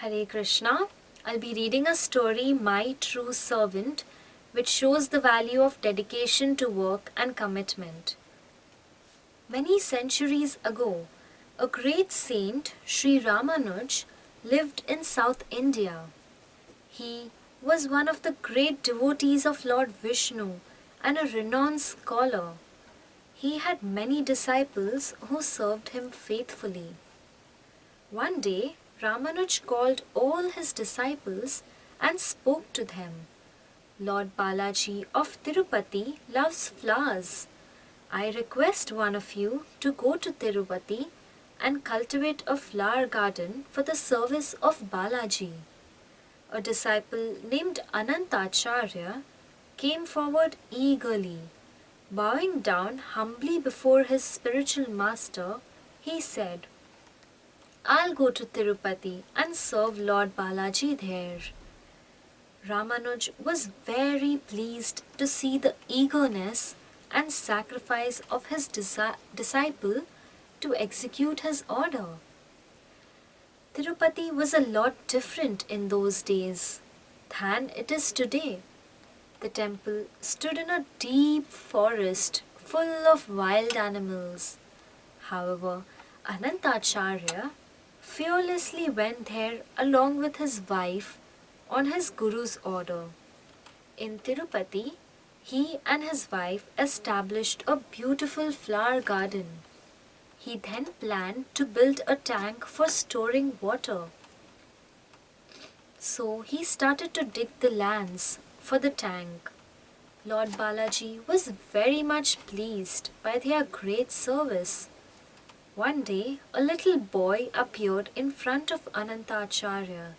Hare Krishna. I'll be reading a story, My True Servant, which shows the value of dedication to work and commitment. Many centuries ago, a great saint, Sri Ramanuj, lived in South India. He was one of the great devotees of Lord Vishnu and a renowned scholar. He had many disciples who served him faithfully. One day, Ramanuj called all his disciples and spoke to them. Lord Balaji of Tirupati loves flowers. I request one of you to go to Tirupati and cultivate a flower garden for the service of Balaji. A disciple named Anantacharya came forward eagerly. Bowing down humbly before his spiritual master, he said, I'll go to Tirupati and serve Lord Balaji there. Ramanuj was very pleased to see the eagerness and sacrifice of his disciple to execute his order. Tirupati was a lot different in those days than it is today. The temple stood in a deep forest full of wild animals. However, Anantacharya fearlessly went there along with his wife on his guru's order. In Tirupati, he and his wife established a beautiful flower garden. He then planned to build a tank for storing water. So he started to dig the lands for the tank. Lord Balaji was very much pleased by their great service. One day, a little boy appeared in front of Anantacharya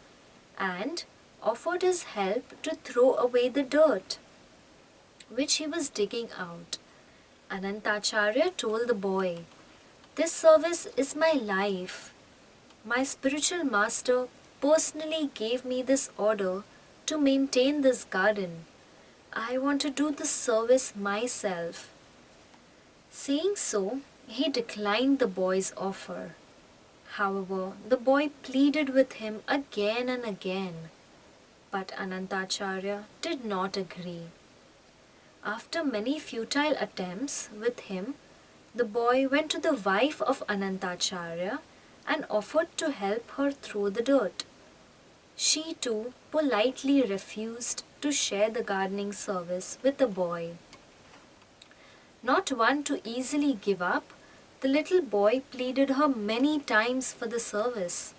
and offered his help to throw away the dirt, which he was digging out. Anantacharya told the boy, This service is my life. My spiritual master personally gave me this order to maintain this garden. I want to do this service myself. Saying so, he declined the boy's offer. However, the boy pleaded with him again and again, but Anantacharya did not agree. After many futile attempts with him, the boy went to the wife of Anantacharya and offered to help her throw the dirt. She too politely refused to share the gardening service with the boy. Not one to easily give up, the little boy pleaded her many times for the service.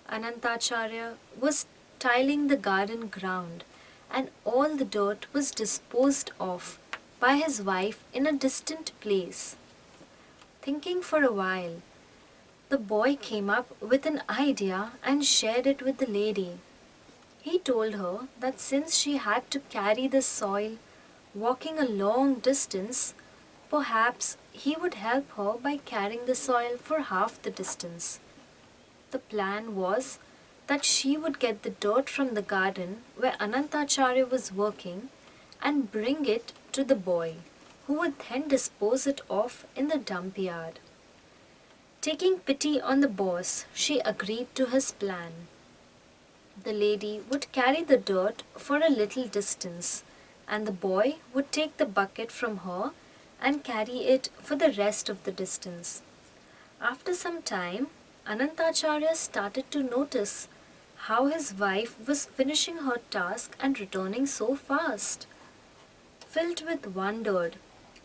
Anantacharya was tiling the garden ground, and all the dirt was disposed of by his wife in a distant place. Thinking for a while, the boy came up with an idea and shared it with the lady. He told her that since she had to carry the soil walking a long distance, perhaps he would help her by carrying the soil for half the distance. The plan was that she would get the dirt from the garden where Anantacharya was working and bring it to the boy, who would then dispose it off in the dump yard. Taking pity on the boss, she agreed to his plan. The lady would carry the dirt for a little distance, and the boy would take the bucket from her and carry it for the rest of the distance. After some time, Anantacharya started to notice how his wife was finishing her task and returning so fast. Filled with wonder,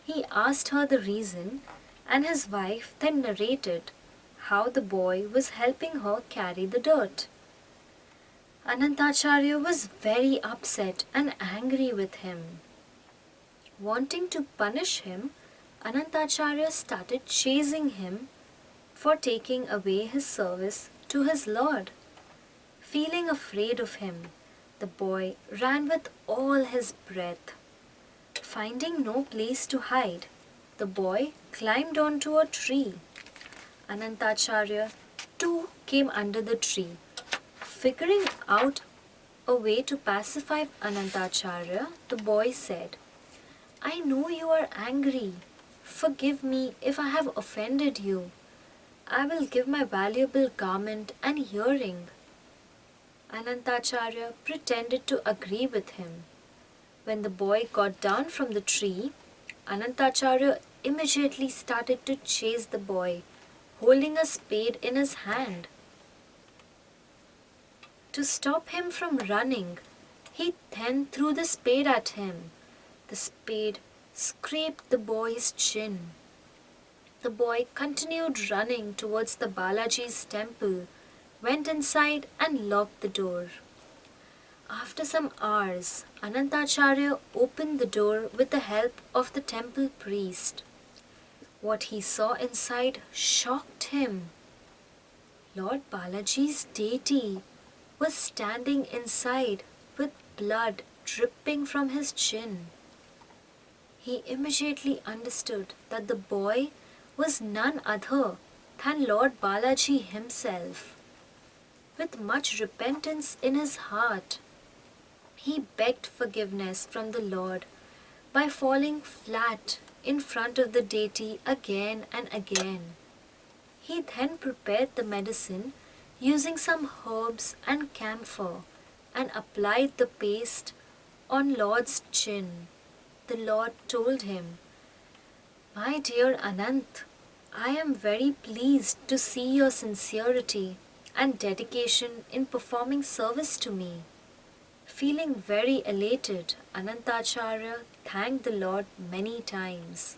he asked her the reason, and his wife then narrated how the boy was helping her carry the dirt. Anantacharya was very upset and angry with him. Wanting to punish him, Anantacharya started chasing him for taking away his service to his lord. Feeling afraid of him, the boy ran with all his breath. Finding no place to hide, the boy climbed onto a tree. Anantacharya too came under the tree. Figuring out a way to pacify Anantacharya, the boy said, I know you are angry. Forgive me if I have offended you. I will give my valuable garment and earring. Anantacharya pretended to agree with him. When the boy got down from the tree, Anantacharya immediately started to chase the boy, holding a spade in his hand. To stop him from running, he then threw the spade at him. The spade scraped the boy's chin. The boy continued running towards the Balaji's temple, went inside and locked the door. After some hours, Anantacharya opened the door with the help of the temple priest. What he saw inside shocked him. Lord Balaji's deity was standing inside with blood dripping from his chin. He immediately understood that the boy was none other than Lord Balaji himself. With much repentance in his heart, he begged forgiveness from the Lord by falling flat in front of the deity again and again. He then prepared the medicine using some herbs and camphor and applied the paste on Lord's chin. The Lord told him, "My dear Anant, I am very pleased to see your sincerity and dedication in performing service to me." Feeling very elated, Anantacharya thanked the Lord many times.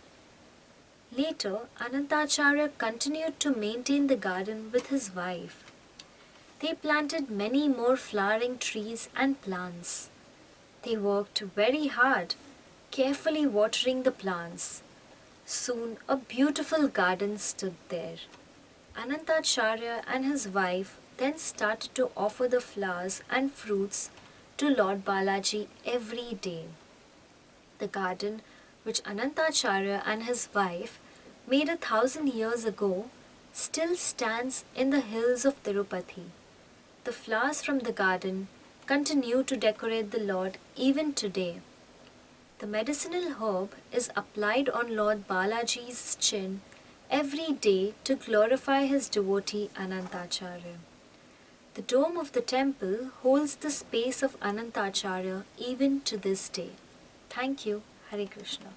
Later, Anantacharya continued to maintain the garden with his wife. They planted many more flowering trees and plants. They worked very hard, carefully watering the plants. Soon a beautiful garden stood there. Anantacharya and his wife then started to offer the flowers and fruits to Lord Balaji every day. The garden, which Anantacharya and his wife made 1,000 years ago, still stands in the hills of Tirupati. The flowers from the garden continue to decorate the Lord even today. The medicinal herb is applied on Lord Balaji's chin every day to glorify his devotee Anantacharya. The dome of the temple holds the space of Anantacharya even to this day. Thank you. Hare Krishna.